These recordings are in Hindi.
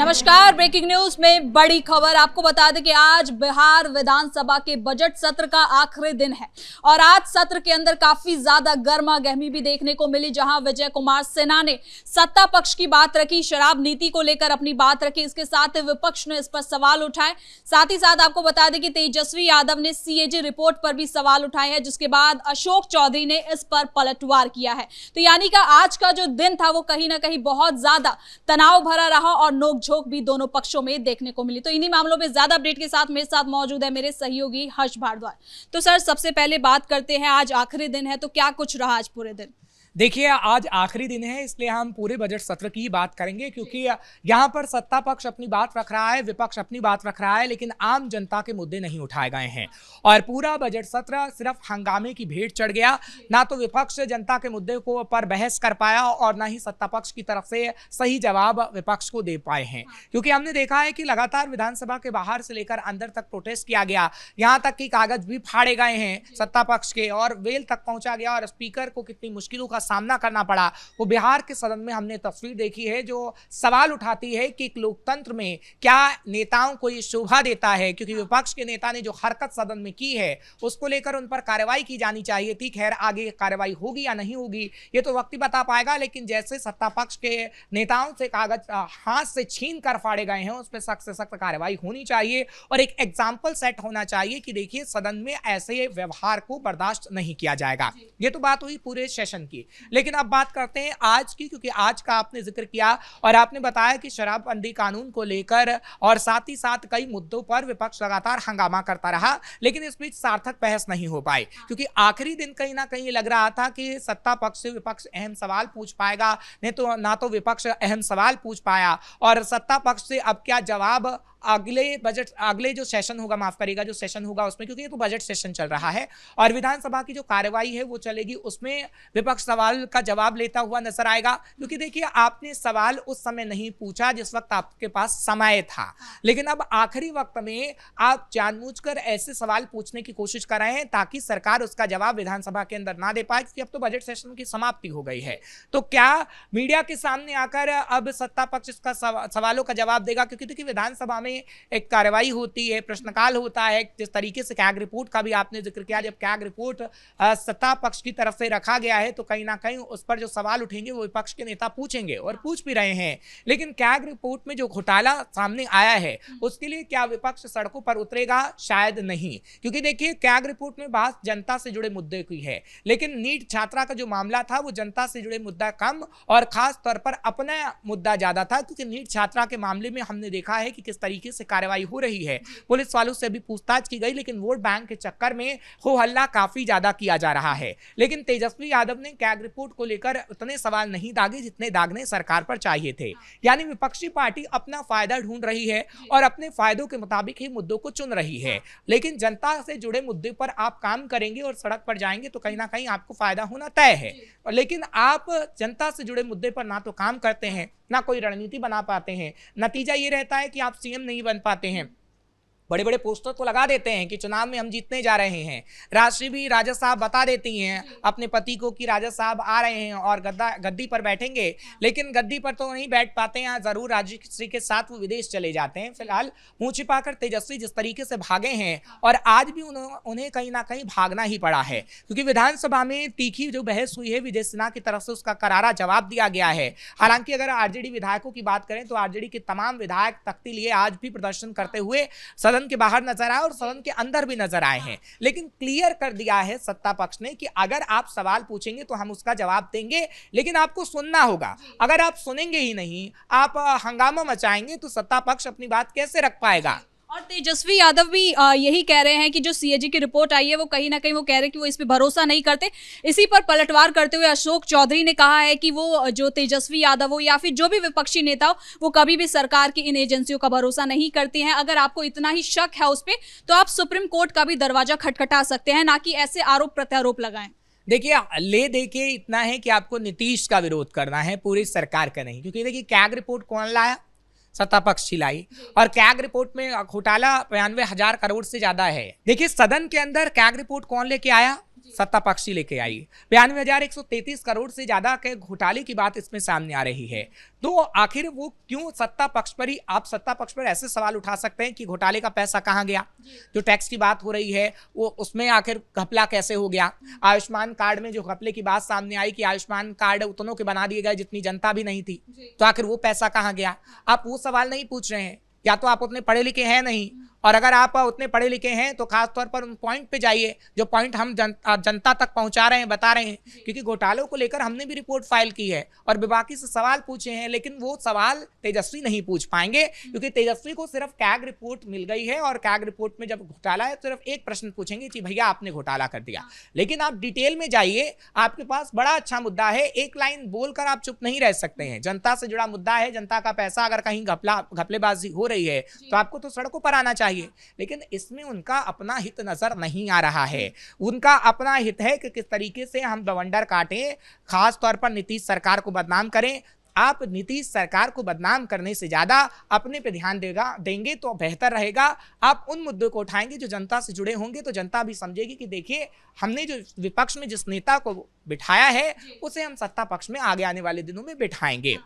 नमस्कार। ब्रेकिंग न्यूज में बड़ी खबर आपको बता दें कि आज बिहार विधानसभा के बजट सत्र का आखिरी दिन है और आज सत्र के अंदर काफी ज्यादा गर्मा गर्मी भी देखने को मिली, जहां विजय कुमार सिन्हा ने सत्ता पक्ष की बात रखी, शराब नीति को लेकर अपनी बात रखी, इसके साथ विपक्ष ने इस पर सवाल उठाए। साथ ही साथ आपको बता दें कि तेजस्वी यादव ने सीएजी रिपोर्ट पर भी सवाल उठाए हैं, जिसके बाद अशोक चौधरी ने इस पर पलटवार किया है। तो यानी कि आज का जो दिन था वो कहीं ना कहीं बहुत ज्यादा तनाव भरा रहा और नोकझोंक भी दोनों पक्षों में देखने को मिली। तो इन्हीं मामलों में ज्यादा अपडेट के साथ मेरे साथ मौजूद है मेरे सहयोगी हर्ष भारद्वाज। तो सर, सबसे पहले बात करते हैं, आज आखिरी दिन है तो क्या कुछ रहा आज पूरे दिन? देखिए, आज आखिरी दिन है, इसलिए हम पूरे बजट सत्र की बात करेंगे, क्योंकि यहाँ पर सत्ता पक्ष अपनी बात रख रहा है, विपक्ष अपनी बात रख रहा है, लेकिन आम जनता के मुद्दे नहीं उठाए गए हैं और पूरा बजट सत्र सिर्फ हंगामे की भेंट चढ़ गया। ना तो विपक्ष जनता के मुद्दे को पर बहस कर पाया और ना ही सत्ता पक्ष की तरफ से सही जवाब विपक्ष को दे पाए हैं, क्योंकि हमने देखा है कि लगातार विधानसभा के बाहर से लेकर अंदर तक प्रोटेस्ट किया गया, यहाँ तक कि कागज भी फाड़े गए हैं सत्ता पक्ष के और वेल तक पहुंचा गया और स्पीकर को कितनी मुश्किलों का सामना करना पड़ा। वो बिहार के सदन में हमने तस्वीर देखी है जो सवाल उठाती है कि एक लोकतंत्र में क्या नेताओं को ये शोभा देता है, क्योंकि विपक्ष के नेता ने जो हरकत सदन में की है उसको लेकर उन पर कार्रवाई की जानी चाहिए थी। खैर, आगे कार्रवाई होगी या नहीं होगी ये तो वक्त ही बता पाएगा, लेकिन जैसे सत्ता पक्ष के नेताओं से कागज हाथ से छीन कर फाड़े गए हैं उस पर सख्त से सख्त कार्रवाई होनी चाहिए और एक एग्जाम्पल सेट होना चाहिए कि देखिए सदन में ऐसे व्यवहार को बर्दाश्त नहीं किया जाएगा। ये तो बात हुई पूरे सेशन की, लेकिन अब बात करते हैं आज की, क्योंकि आज का आपने जिक्र किया और आपने बताया कि शराबबंदी कानून को लेकर और साथ ही साथ कई मुद्दों पर विपक्ष लगातार हंगामा करता रहा, लेकिन इस बीच सार्थक बहस नहीं हो पाई, क्योंकि आखिरी दिन कहीं ना कहीं लग रहा था कि सत्ता पक्ष से विपक्ष अहम सवाल पूछ पाएगा, ना तो विपक्ष अहम सवाल पूछ पाया और सत्ता पक्ष से अब क्या जवाब अगले जो सेशन होगा, माफ करिएगा, जो सेशन होगा उसमें, क्योंकि ये तो बजट सेशन चल रहा है और विधानसभा की जो कार्यवाही है वो चलेगी, उसमें विपक्ष सवाल का जवाब लेता हुआ नजर आएगा। क्योंकि देखिए, आपने सवाल उस समय नहीं पूछा जिस वक्त आपके पास समय था, लेकिन अब आखिरी वक्त में आप जानबूझकर ऐसे सवाल पूछने की कोशिश कर रहे हैं ताकि सरकार उसका जवाब विधानसभा के अंदर ना दे पाए, क्योंकि अब तो बजट सेशन की समाप्ति हो गई है। तो क्या मीडिया के सामने आकर अब सत्ता पक्ष इसका सवालों का जवाब देगा? क्योंकि देखिए, विधानसभा में एक कार्रवाई होती है, प्रश्नकाल होता है, जिस तरीके से कैग रिपोर्ट का भी आपने जिक्र किया, जब कैग रिपोर्ट सत्ता पक्ष की तरफ से रखा गया है तो कहीं ना कहीं उस पर जो सवाल उठेंगे वो विपक्ष के नेता पूछेंगे और पूछ भी रहे हैं। लेकिन कैग रिपोर्ट में जो घोटाला सामने आया है उसके लिए क्या विपक्ष सड़कों पर उतरेगा? शायद नहीं, क्योंकि देखिए, कैग रिपोर्ट में बात जनता से जुड़े मुद्दे की है, लेकिन नीट छात्रा का जो मामला था वो जनता से जुड़े मुद्दा कम और खास तौर पर अपना मुद्दा ज्यादा था, क्योंकि नीट छात्रा के मामले में हमने देखा है कि किस तरीके से कार्रवाई हो रही है। पुलिस वालों से भी पूछताछ की गई, लेकिन वोट बैंक के चक्कर में हो हल्ला काफी ज्यादा किया जा रहा है। लेकिन तेजस्वी यादव ने कैग रिपोर्ट को लेकर उतने सवाल नहीं दागे जितने दागने सरकार पर चाहिए थे। यानी विपक्षी पार्टी अपना फायदा ढूंढ रही है और अपने फायदों के मुताबिक ही मुद्दों को चुन रही है, लेकिन जनता से जुड़े मुद्दे पर आप काम करेंगे और सड़क पर जाएंगे तो कहीं ना कहीं आपको फायदा होना तय है। लेकिन आप जनता से जुड़े मुद्दे पर ना तो काम करते हैं, ना कोई रणनीति बना पाते हैं। नतीजा ये रहता है कि आप सीएम नहीं बन पाते हैं। बड़े बड़े पोस्टर तो लगा देते हैं कि चुनाव में हम जीतने जा रहे हैं, राशि भी राजा साहब बता देती हैं अपने पति को कि राजा साहब आ रहे हैं और गद्दी पर बैठेंगे, लेकिन गद्दी पर तो नहीं बैठ पाते हैं, जरूर राजश्री के साथ वो विदेश चले जाते हैं। फिलहाल मुंह छिपाकर तेजस्वी जिस तरीके से भागे हैं और आज भी उन्हें कहीं ना कहीं भागना ही पड़ा है, क्योंकि विधानसभा में तीखी जो बहस हुई है विजय सिन्हा की तरफ से उसका करारा जवाब दिया गया है। हालांकि अगर आरजेडी विधायकों की बात करें तो आरजेडी के तमाम विधायक तख्ती लिए आज भी प्रदर्शन करते हुए सदन के बाहर नजर आए और सदन के अंदर भी नजर आए हैं, लेकिन क्लियर कर दिया है सत्ता पक्ष ने कि अगर आप सवाल पूछेंगे तो हम उसका जवाब देंगे, लेकिन आपको सुनना होगा। अगर आप सुनेंगे ही नहीं, आप हंगामा मचाएंगे तो सत्ता पक्ष अपनी बात कैसे रख पाएगा? और तेजस्वी यादव भी यही कह रहे हैं कि जो सीएजी की रिपोर्ट आई है वो कहीं ना कहीं वो कह रहे हैं कि वो इस पे भरोसा नहीं करते। इसी पर पलटवार करते हुए अशोक चौधरी ने कहा है कि वो जो तेजस्वी यादव हो या फिर जो भी विपक्षी नेता हो वो कभी भी सरकार की इन एजेंसियों का भरोसा नहीं करते हैं। अगर आपको इतना ही शक है उस पर तो आप सुप्रीम कोर्ट का भी दरवाजा खटखटा सकते हैं, ना कि ऐसे आरोप प्रत्यारोप लगाएं। देखिए, ले देके इतना है कि आपको नीतीश का विरोध करना है, पूरी सरकार का नहीं, क्योंकि देखिए कैग रिपोर्ट कौन लाया? सत्ता पक्ष लाई और कैग रिपोर्ट में घोटाला 92,000 करोड़ से ज्यादा है। देखिए, सदन के अंदर कैग रिपोर्ट कौन लेके आया? सत्ता पक्ष ही लेके आई। 92,133 करोड़ से ज्यादा के घोटाले की बात इसमें सामने आ रही है। तो आखिर वो क्यों सत्ता पक्ष पर ही, आप सत्ता पक्ष पर ऐसे सवाल उठा सकते हैं कि घोटाले का पैसा कहां गया, जो टैक्स की बात हो रही है वो उसमें आखिर घपला कैसे हो गया। आयुष्मान कार्ड में जो घपले की बात सामने आई कि आयुष्मान कार्ड उतनों के बना दिए गए जितनी जनता भी नहीं थी, तो आखिर वो पैसा कहां गया। आप वो सवाल नहीं पूछ रहे हैं, या तो आप उतने पढ़े लिखे हैं नहीं, और अगर आप उतने पढ़े लिखे हैं तो खास तौर पर उन पॉइंट पे जाइए जो पॉइंट हम जनता तक पहुंचा रहे हैं, बता रहे हैं। क्योंकि घोटालों को लेकर हमने भी रिपोर्ट फाइल की है और विभागी से सवाल पूछे हैं, लेकिन वो सवाल तेजस्वी नहीं पूछ पाएंगे, क्योंकि तेजस्वी को सिर्फ कैग रिपोर्ट मिल गई है और कैग रिपोर्ट में जब घोटाला है सिर्फ एक प्रश्न पूछेंगे कि भैया आपने घोटाला कर दिया। लेकिन आप डिटेल में जाइए, आपके पास बड़ा अच्छा मुद्दा है, एक लाइन बोलकर आप चुप नहीं रह सकते हैं। जनता से जुड़ा मुद्दा है, जनता का पैसा अगर कहीं घपलेबाजी हो रही है तो आपको तो सड़कों पर आना चाहिए। लेकिन इसमें उनका अपना हित नजर नहीं आ रहा है। उनका अपना हित है कि किस तरीके से हम बवंडर काटें, खास तौर पर नीतीश सरकार को बदनाम करें। आप नीतीश सरकार को बदनाम करने से ज्यादा अपने पे ध्यान देंगे तो बेहतर रहेगा। आप उन मुद्दों को उठाएंगे जो जनता से जुड़े होंगे, तो जनता भी समझेगी कि देखिए हमने जो विपक्ष में जिस नेता को बिठाया है उसे हम सत्ता पक्ष में आगे आने वाले दिनों में बिठाएंगे।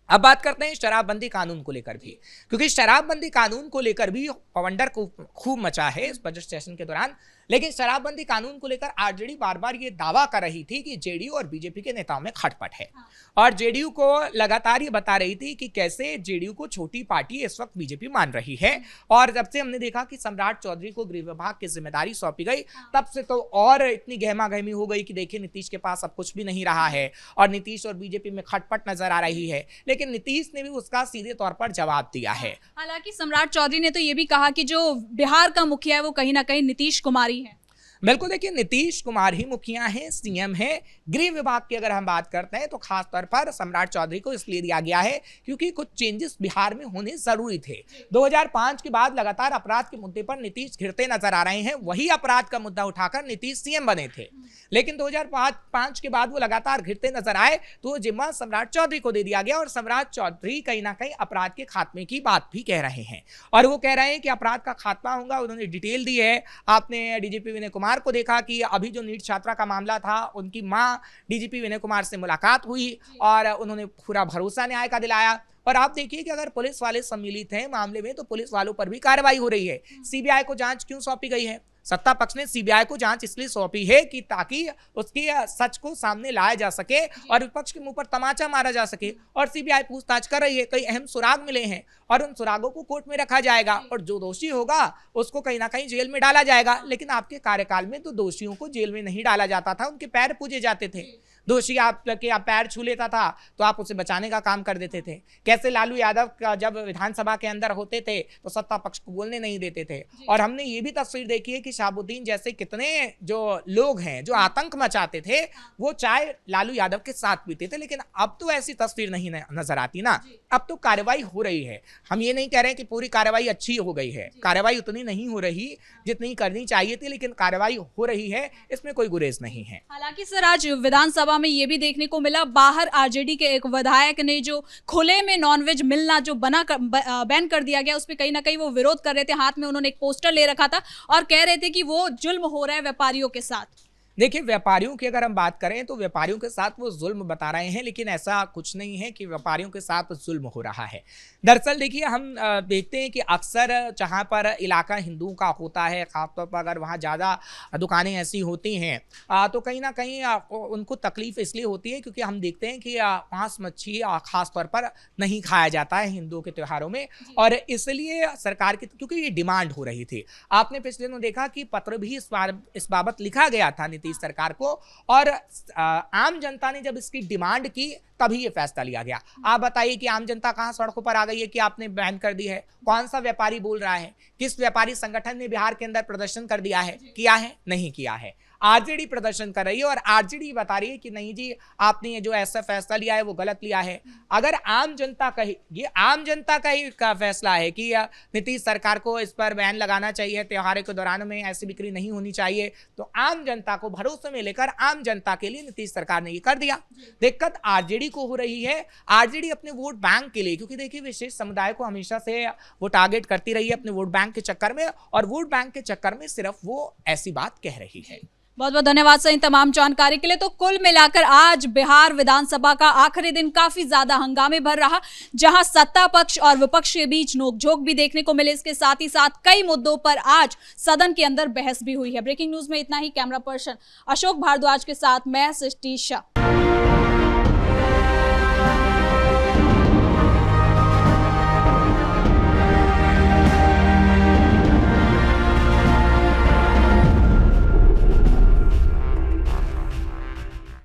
अब बात करते हैं शराबबंदी कानून को लेकर भी, क्योंकि शराबबंदी कानून को लेकर भी बवंडर को खूब मचा है इस बजट सेशन के दौरान। लेकिन शराबबंदी कानून को लेकर आरजेडी बार बार ये दावा कर रही थी कि जेडीयू और बीजेपी के नेताओं में खटपट है, और जेडीयू को लगातार ये बता रही थी कि कैसे जेडीयू को छोटी पार्टी इस वक्त बीजेपी मान रही है। और जब से हमने देखा कि सम्राट चौधरी को गृह विभाग की जिम्मेदारी सौंपी गई, तब से तो और इतनी गहमा गहमी हो गई कि देखिए नीतीश के पास अब कुछ भी नहीं रहा है और नीतीश और बीजेपी में खटपट नजर आ रही है। लेकिन नीतीश ने भी उसका सीधे तौर पर जवाब दिया है। हालांकि सम्राट चौधरी ने तो ये भी कहा कि जो बिहार का मुखिया है वो कहीं ना कहीं नीतीश कुमार ही है। बिल्कुल, देखिए नीतीश कुमार ही मुखिया हैं, सीएम हैं। गृह विभाग की अगर हम बात करते हैं तो खास तौर पर सम्राट चौधरी को इसलिए दिया गया है क्योंकि कुछ चेंजेस बिहार में होने जरूरी थे। 2005 के बाद लगातार अपराध के मुद्दे पर नीतीश घिरते नजर आ रहे हैं। वही अपराध का मुद्दा उठाकर नीतीश सीएम बने थे, लेकिन 2005 के बाद वो लगातार घिरते नजर आए तो जिम्मा सम्राट चौधरी को दे दिया गया। और सम्राट चौधरी कहीं ना कहीं अपराध के खात्मे की बात भी कह रहे हैं, और वो कह रहे हैं कि अपराध का खात्मा होगा। उन्होंने डिटेल दी है। आपने डीजीपी विनय कुमार को देखा कि अभी जो नीट छात्रा का मामला था, उनकी मां डीजीपी विनय कुमार से मुलाकात हुई और उन्होंने पूरा भरोसा न्याय का दिलाया। और आप देखिए कि अगर पुलिस वाले सम्मिलित हैं मामले में तो पुलिस वालों पर भी कार्रवाई हो रही है। सीबीआई को जांच क्यों सौंपी गई है? सत्ता पक्ष ने सीबीआई को जांच इसलिए सौंपी है कि ताकि उसके सच को सामने लाया जा सके और विपक्ष के मुंह पर तमाचा मारा जा सके। और सीबीआई पूछताछ कर रही है, कई अहम सुराग मिले हैं और उन सुरागों को कोर्ट में रखा जाएगा और जो दोषी होगा उसको कहीं ना कहीं जेल में डाला जाएगा। लेकिन आपके कार्यकाल में तो दोषियों को जेल में नहीं डाला जाता था, उनके पैर पूजे जाते थे। दोषी आप पैर छू लेता था तो आप उसे बचाने का काम कर देते थे। कैसे लालू यादव का जब विधानसभा के अंदर होते थे तो सत्ता पक्ष को बोलने नहीं देते थे। और हमने ये भी तस्वीर देखी है कि शहाबुद्दीन जैसे कितने जो लोग हैं जो आतंक मचाते थे, वो चाय लालू यादव के साथ पीते थे। लेकिन अब तो ऐसी तस्वीर नहीं नजर आती ना। अब तो कार्रवाई हो रही है। हम ये नहीं कह रहे कि पूरी कार्रवाई अच्छी हो गई है, कार्रवाई उतनी नहीं हो रही जितनी करनी चाहिए थी, लेकिन कार्रवाई हो रही है, इसमें कोई गुरेज नहीं है। हालांकि सर आज विधानसभा में ये भी देखने को मिला, बाहर आरजेडी के एक विधायक ने जो खुले में नॉनवेज मिलना जो बैन कर दिया गया, उस पर कहीं ना कहीं वो विरोध कर रहे थे। हाथ में उन्होंने एक पोस्टर ले रखा था और कह रहे थे कि वो जुल्म हो रहा है व्यापारियों के साथ। देखिए, व्यापारियों की अगर हम बात करें तो व्यापारियों के साथ वो जुल्म बता रहे हैं, लेकिन ऐसा कुछ नहीं है कि व्यापारियों के साथ जुल्म हो रहा है। दरअसल देखिए, हम देखते हैं कि अक्सर जहां पर इलाका हिंदुओं का होता है, खासतौर पर अगर वहां ज़्यादा दुकानें ऐसी होती हैं तो कहीं ना कहीं उनको तकलीफ इसलिए होती है क्योंकि हम देखते हैं कि मांस मच्छी खासतौर पर नहीं खाया जाता है हिंदुओं के त्योहारों में, और इसलिए सरकार की, क्योंकि ये डिमांड हो रही थी। आपने पिछले दिनों देखा कि पत्र भी इस बाबत लिखा गया था नीतीश सरकार को, और आम जनता ने जब इसकी डिमांड की तभी ये फैसला लिया गया। आप बताइए कि आम जनता कहां सड़कों पर आ गई है कि आपने बैन कर दी है? कौन सा व्यापारी बोल रहा है? किस व्यापारी संगठन ने बिहार के अंदर प्रदर्शन कर दिया है? किया है? नहीं किया है। आरजेडी प्रदर्शन कर रही है और आरजेडी बता रही है कि नहीं जी, आपने ये जो ऐसा फैसला लिया है वो गलत लिया है। अगर आम जनता का ही, ये आम जनता का ही का फैसला है कि नीतीश सरकार को इस पर बैन लगाना चाहिए, त्योहारों के दौरान में ऐसी बिक्री नहीं होनी चाहिए, तो आम जनता को भरोसे में लेकर आम जनता के लिए नीतीश सरकार ने ये कर दिया। दिक्कत आरजेडी को हो रही है, आरजेडी अपने वोट बैंक के लिए, क्योंकि देखिए विशेष समुदाय को हमेशा से वो टारगेट करती रही है अपने वोट बैंक के चक्कर में, और वोट बैंक के चक्कर में सिर्फ वो ऐसी बात कह रही है। बहुत बहुत धन्यवाद सर इन तमाम जानकारी के लिए। तो कुल मिलाकर आज बिहार विधानसभा का आखिरी दिन काफी ज्यादा हंगामे भर रहा, जहां सत्ता पक्ष और विपक्ष के बीच नोकझोंक भी देखने को मिले। इसके साथ ही साथ कई मुद्दों पर आज सदन के अंदर बहस भी हुई है। ब्रेकिंग न्यूज में इतना ही। कैमरा पर्सन अशोक भारद्वाज के साथ मैं सृष्टि शाह।